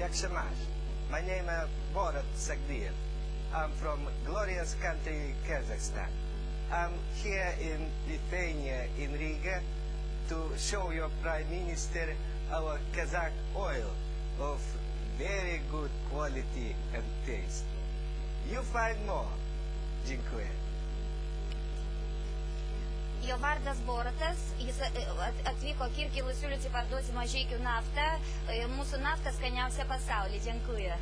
Як ще маєш? My name is Borat Sagdiyev. I'm from glorious country Kazakhstan. I'm here in Lithuania, in Riga, to show your Prime Minister our Kazakh oil of very good quality and taste. You find more. Dziękuję. Jo vardas Boratas, jis atvyko Kirkilu siūlyti parduoti Mažeikių naftą. Mūsų nafta skaniausia pasaulyje. Dziękuję.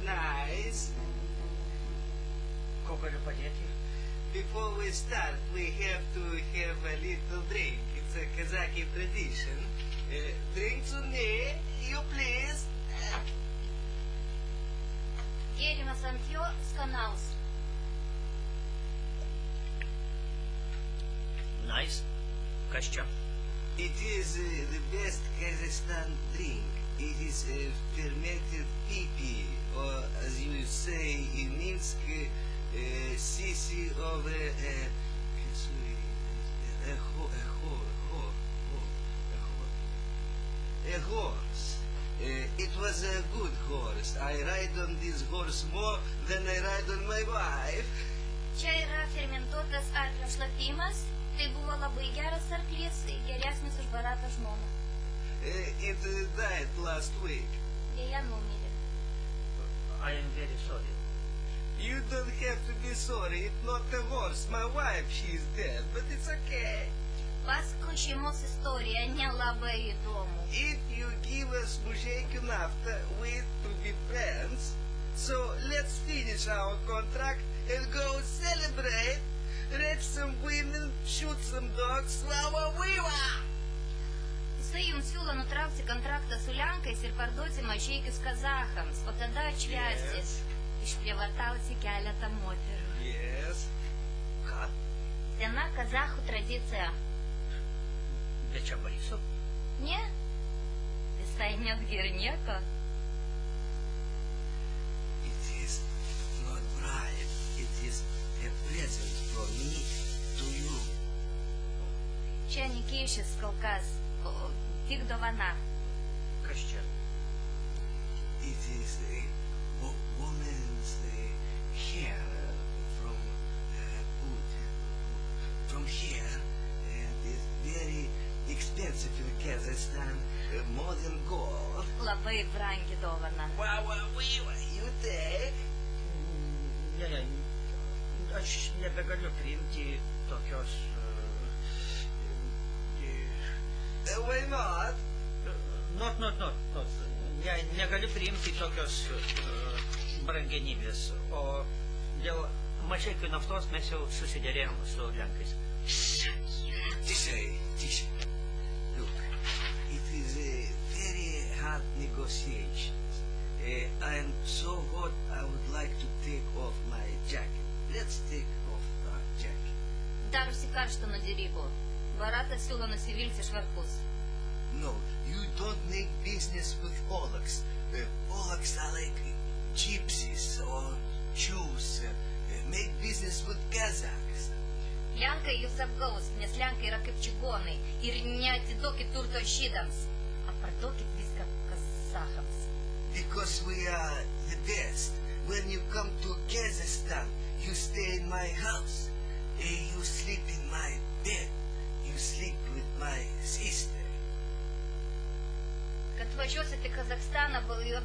Nice. Ko galiu padėti? Before we start, we have to have a little drink. It's a Kazakh tradition. Drink to me, you please. Gėrimas ant jo skanaus. Nice. Kas čia? It is the best Kazakhstan drink. It is fermented pipi, or as you say in Minsk, sissy of a horse. It was a good horse. I ride on this horse more than I ride on my wife. Čia yra fermentuotas arklio šlapimas. Tai buvo labai geras arklys, geresnis už Baratą žmoną. It died last week. Dėja numirė. I am very sorry. You don't have to be sorry. It's not a horse. My wife, she's dead, but it's okay. Paskui šeimos istorija nelabai įdomu. If you give us Mažeikių naftą, we to be friends. So let's finish our contract and go celebrate. Rape some women, shoot some dogs. Wow. Jisai jums siūlo nutraukti kontraktą su Lenkais ir parduoti Mažeikius kazachams, o tada atšvęsti. Išprievartauti keletą moterų. Yes. Ką? Sena kazachų tradicija. Bet čia baisu. Ne? Visai netgi ir nieko. It is not bribe. It is a present from me to you. Čia nekyšis kol kas, tik dovana. Kas čia? It is a woman's hair from wood. From here, and it's very expensive in Kazakhstan, more than gold. Labai brangi dovana. Wow, you take? Ne, aš nebegaliu priimti tokios... Why not? Not. Negaliu priimti tokios brangenybės, o dėl Mažeikių naftos mes jau susiderėjom su Lenkais. Тише. Look, it is a very hard negotiation. I am so hot, I would like to take off my jacket. Let's take off our jacket. Darosi karšta nuo derybų. Baratas siūlo nusivilti švarkus. No, you don't make business with Polacks. Polacks are like gypsies or Jews. Make business with Kazakhs. Lenkai jūs apgaus, nes Lenkai yra kaip čigonai ir neatiduokit turto žydams. Aparduokit viską kazachams. Because we are the best. When you come to Kazakhstan, you stay in my house. You sleep in my bed. You sleep with my sister. Kad važiuosit į Kazakstaną,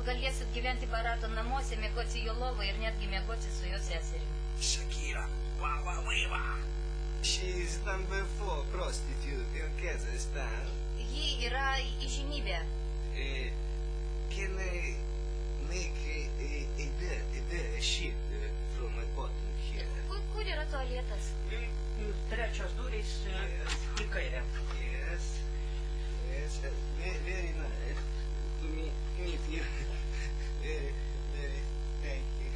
galėsit gyventi Barato namuose, miegoti jo lovą ir netgi miegoti su jo seserimi. Shakira, wow. She is number 4 prostitute in Kazakhstan. Ji yra įžymybė. Can I make a shit from my bottom here? Kur yra tualetas? Trečios durys į kairę. Yes, very nice to meet you. Very thank you.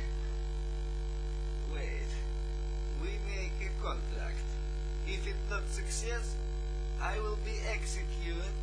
Wait, we make a contract. If it's not success, I will be executed